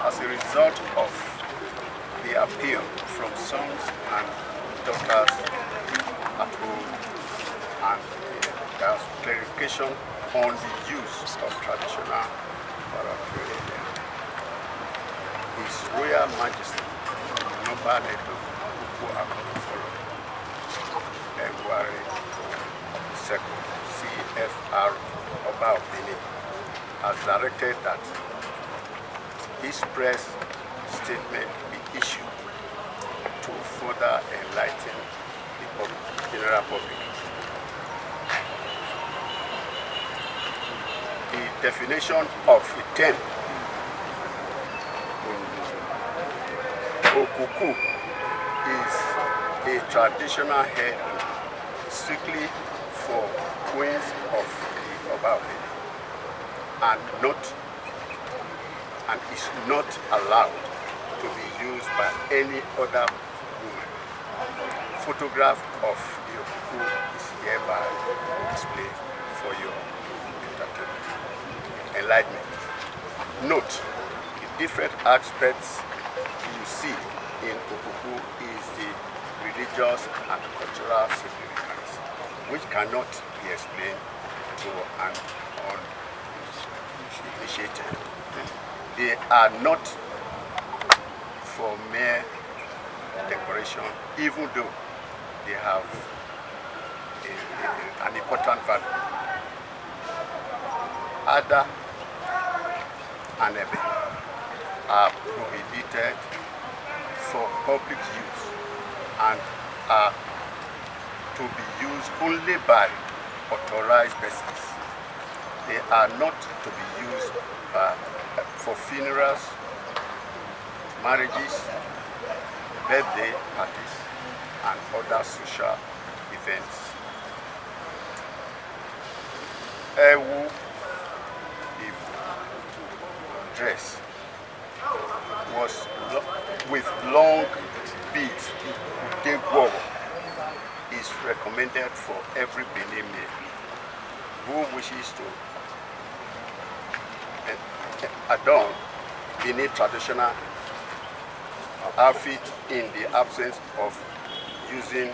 as a result of the appeal from sons and daughters at home and there's clarification on the use of traditional paraphernalia. His Royal Majesty Noba Nedo Okuku February 2nd, CFR Oba of Benin, has directed that this press statement be issued to further enlighten the general public. The definition of a term Okuku is a traditional hair strictly for queens of the Oba and is not allowed to be used by any other woman. Photograph of the Okuku is hereby displayed for your enlightenment. Note, the different aspects you see in Okuku is the religious and cultural significance, which cannot be explained to an uninitiated. They are not for mere decoration, even though they have an important value. Ada and Ebe are prohibited for public use and are to be used only by authorized persons. They are not to be used for funerals, marriages, birthday parties, and other social events. Ewu dress was with long beads, is recommended for every Benin male who wishes to adorn Benin traditional outfit in the absence of using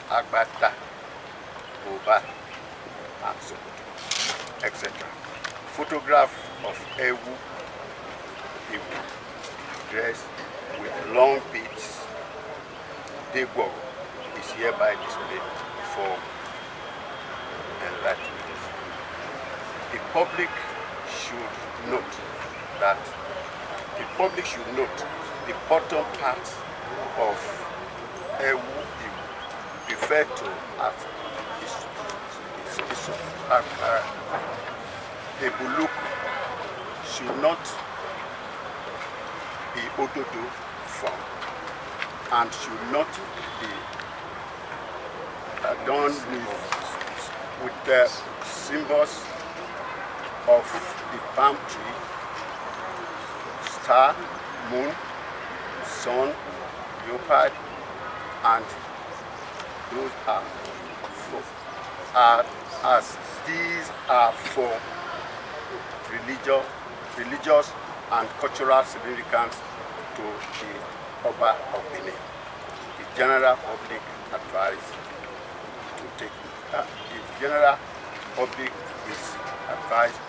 agbada, boba, and sokoto, etc. Photograph of Ewu dress with long beads, degwo, is hereby displayed for enlightenment. The public should note the bottom part of Ewu referred to as a buluku should not be ododo form and should not be adorned with the symbols of the palm tree, star, moon, sun, leopard, and those as these are for religious and cultural significance to the Oba of Benin. The general public advised to take the general public is advised to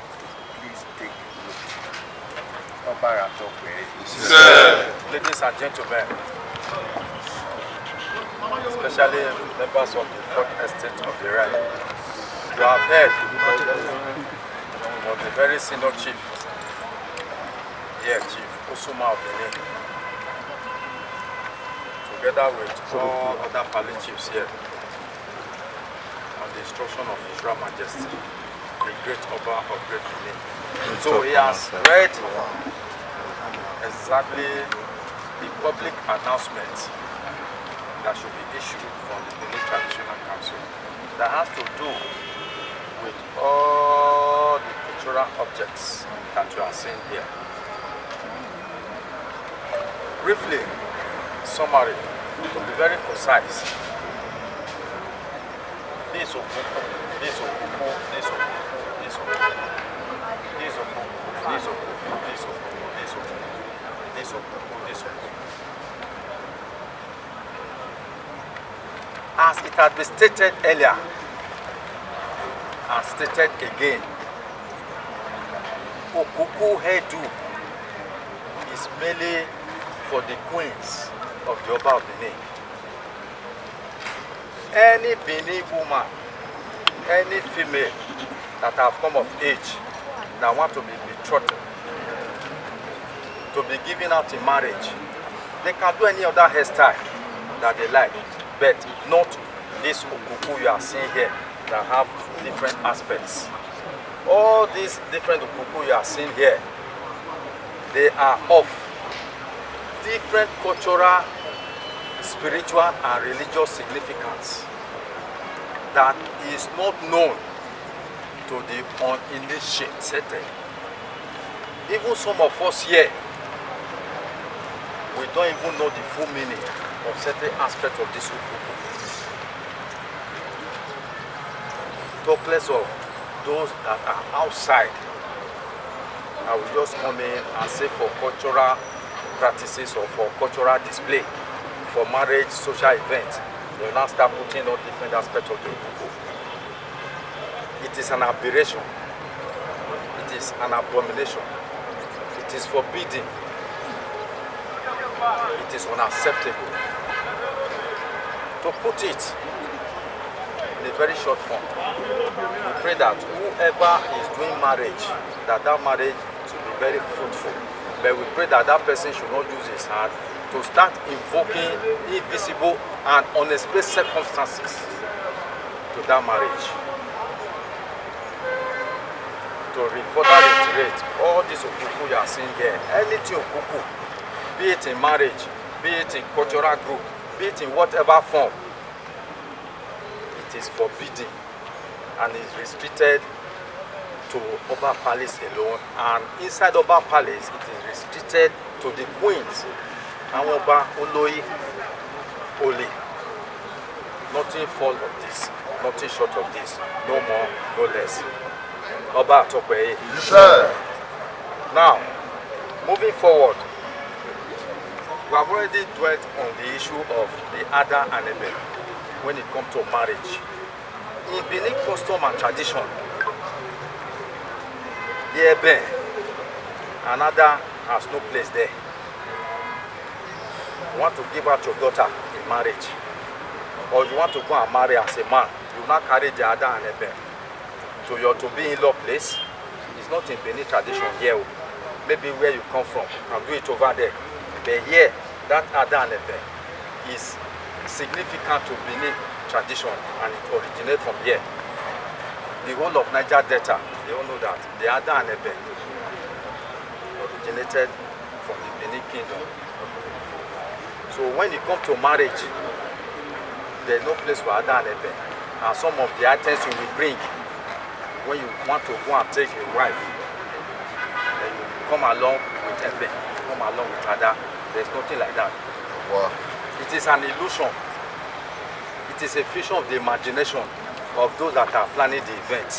please take note. Oba Ladies and gentlemen, especially members of the fourth estate of the realm, you have heard of the very senior chief here, Chief Osuma of Benin, together with all other palace chiefs here, on the instruction of His Royal Majesty, the Great Oba of Great Benin. So he has read exactly the public announcement that should be issued from the Benin Traditional Council that has to do with all the cultural objects that you are seeing here. Briefly, summary, to be very precise, this Okuku, this Okuku, this Okuku, this Okuku, this Okuku, this Okuku, this Okuku, this Okuku. this Okuku, this Okuku. As it had been stated earlier, and stated again, Okuku hairdo is merely for the queens of the Oba of Benin. Any Benin woman, any female that have come of age that want to be betrothed, to be given out in marriage, they can do any other hairstyle that they like, but not this Okuku you are seeing here that have different aspects. All these different Okuku you are seeing here, they are of different cultural, spiritual and religious significance that is not known to the uninitiated. Even some of us here, we don't even know the full meaning of certain aspects of this Okuku. Talk less of those that are outside. I will just come in and say for cultural practices or for cultural display, for marriage, social events, they will now start putting on different aspects of the Okuku. It is an aberration. It is an abomination. It is forbidden. It is unacceptable. To put it in a very short form, we pray that whoever is doing marriage, that marriage should be very fruitful. But we pray that person should not use his hand to start invoking invisible and unexplained circumstances to that marriage. To further reiterate, all these Okuku you are seeing here, anything Okuku, be it in marriage, be it in cultural group, be it in whatever form, it is forbidden and is restricted to Oba Palace alone, and inside Oba Palace it is restricted to the queens and Oba Oloi Oli. Nothing fall of this, nothing short of this, no more, no less. Oba Atokwe. Yes, sir. Now, moving forward, we have already dwelt on the issue of the Ada and Ebe when it comes to marriage. In Benin custom and tradition, the Ebe and Ada has no place there. You want to give out your daughter in marriage, or you want to go and marry as a man, you will not carry the Ada and Ebe to your to-be-in-law place. It's not in Benin tradition here. Maybe where you come from, you can do it over there. But here, that Ada and Ebe is significant to Benin tradition, and it originates from here. The whole of Niger Delta, they all know that the Ada and Ebe originated from the Benin Kingdom. So when it comes to marriage, there's no place for Ada and Ebe. And some of the items you will bring when you want to go and take a wife, then you come along with Ebe, come along with Ada. There's nothing like that. Wow. It is an illusion. It is a vision of the imagination of those that are planning the event.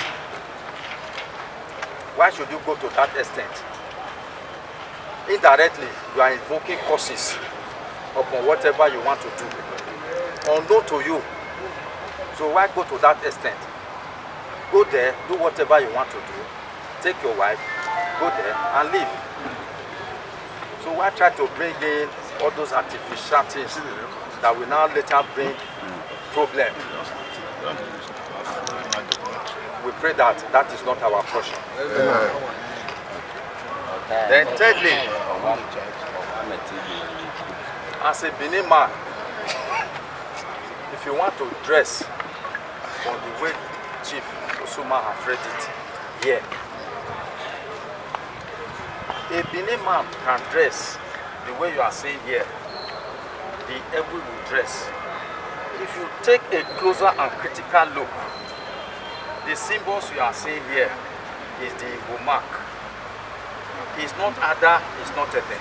Why should you go to that extent? Indirectly, you are invoking curses upon whatever you want to do, unknown to you. So why go to that extent? Go there, do whatever you want to do, take your wife, go there and leave. So why try to bring in all those artificial things that will now later bring problem? We pray that that is not our portion. Then thirdly, as a Benin man, if you want to dress on the way Chief Osuma has read it here, a Benin man can dress the way you are saying here. The Ewe will dress. If you take a closer and critical look, the symbols you are seeing here is the Igbo mark. It's not Ada, it's not Ebe.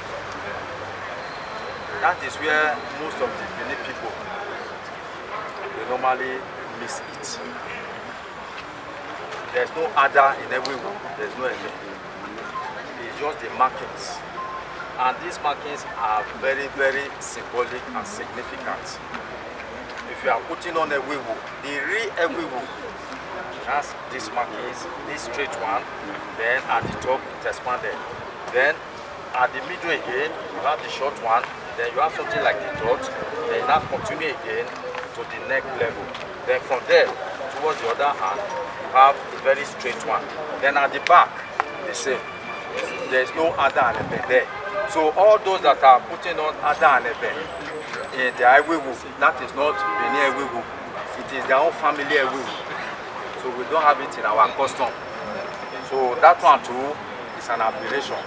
That is where most of the Benin people, they normally miss it. There's no Ada in every room, there's no Ebe. It's just the markings. And these markings are very, very symbolic and significant. If you are putting on a wiwu, the real wiwu has these markings, this straight one, then at the top it expanded. Then at the middle again, you have the short one, then you have something like the dot, then you now continue again to the neck level. Then from there, towards the other hand, you have a very straight one. Then at the back, the same. There is no other element there. So all those that are putting on other element in the Iwewu, that is not Benin Iwewu. It is their own family Iwewu. So we don't have it in our custom. So that one too is an aberration.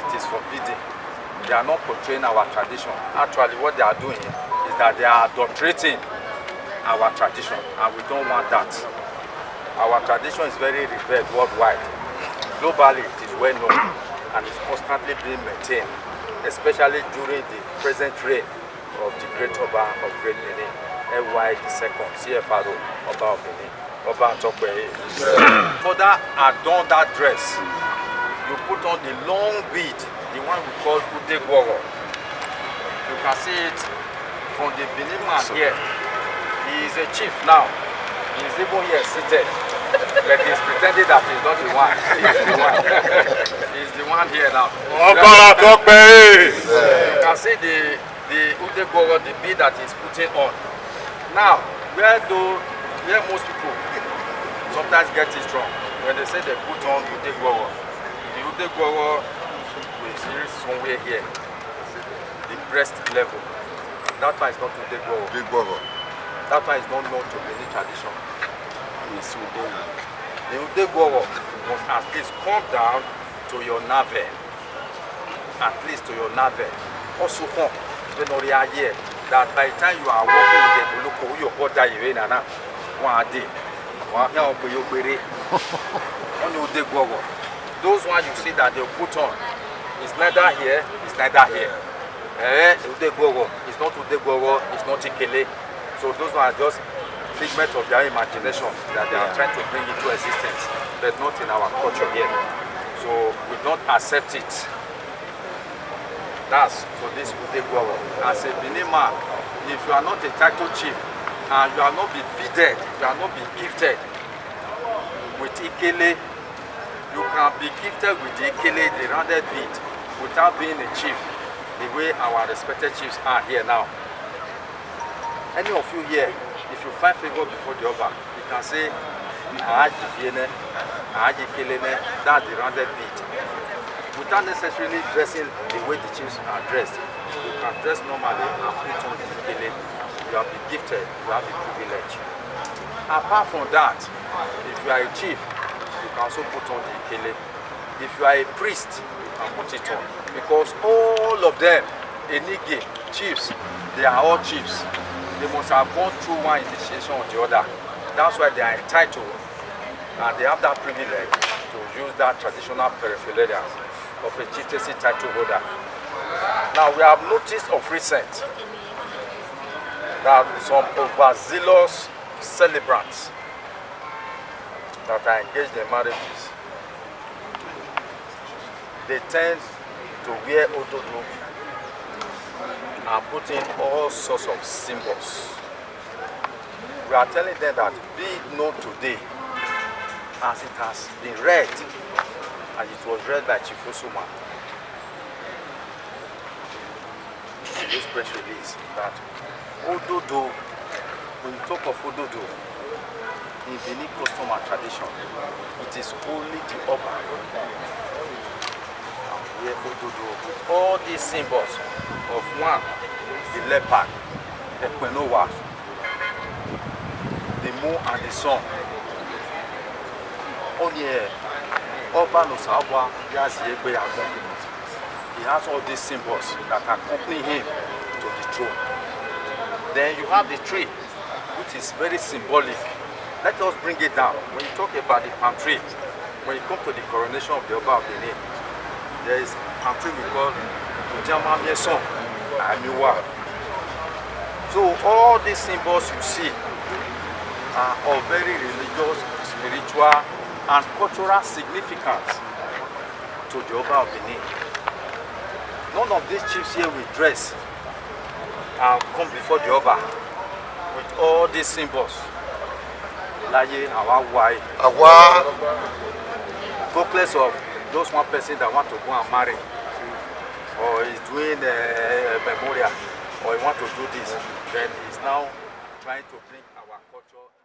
It is forbidden. They are not portraying our tradition. Actually, what they are doing is that they are adulterating our tradition, and we don't want that. Our tradition is very revered worldwide. Globally, it is well known and is constantly being maintained, especially during the present reign of the Great Oba of Great Benin, L.Y. II, CFRO, Oba of Benin, Oba Antokwe. Further adorn that dress, you put on the long bead, the one we call Udegworo. You can see it from the Benin man here. He is a chief now. He is even here seated. But he is pretending that he is not the one. He is the one. He is the one here now. You can see the Udegworo, the bead that he is putting on. Now, where most people sometimes get it wrong, when they say they put on Udegworo, the Udegworo is somewhere here, the breast level. That one is not Udegworo. That one is not known to any tradition. The Udegworo must at least come down to your navel. At least to your navel. Also, that by the time you are walking with the Buluko, your body is in one day. Those ones you see that they put on, it's neither here, it's neither here. Udegworo, it's not Udegworo, it's not Ik.Kelvin. So those are just figment of their imagination that they are trying to bring into existence, but not in our culture here. So we don't accept it. That's for this Udegworo. As a Benin man, if you are not a title chief and you are not be beaded, you are not be gifted with Ik.Kelvin, you can be gifted with the Ik.Kelvin, the rounded bead, without being a chief, the way our respected chiefs are here now. Any of you here, if you find favor before the Oba, you can say, that's the rounded bead. Without necessarily dressing the way the chiefs are dressed. You can dress normally and put on the Ik.Kelvin. You have been gifted, you have the privilege. Apart from that, if you are a chief, you can also put on the Ik.Kelvin. If you are a priest, you can put it on. Because all of them, Enige, chiefs, they are all chiefs. They must have gone through one initiation or the other. That's why they are entitled and they have that privilege to use that traditional paraphernalia of a chieftaincy title holder. Now we have noticed of recent that some overzealous celebrants that are engaged in marriages, they tend to wear ododo and put in all sorts of symbols. We are telling them that be it known today as it has been read, as it was read by Chief Osuma in this press release, that ododo, when you talk of ododo, in Benin custom and tradition, it is only the Oba. Wear ododo with all these symbols of one, the leopard, the quinoa, the moon and the sun. On here, Oba no Sawa, he has all these symbols that accompany him to the throne. Then you have the tree, which is very symbolic. Let us bring it down. When you talk about the palm tree, when you come to the coronation of the Oba of Benin, there is a palm tree we call Ujama Mieson Amiwa. So all these symbols you see are of very religious, spiritual, and cultural significance to the Oba of Benin. none of these chiefs here will dress and come before the Oba with all these symbols. Laye, Awa, Wai. Awa. Go place of those one person that want to go and marry, or is doing a memorial, or he want to do this, then he's now trying to bring our culture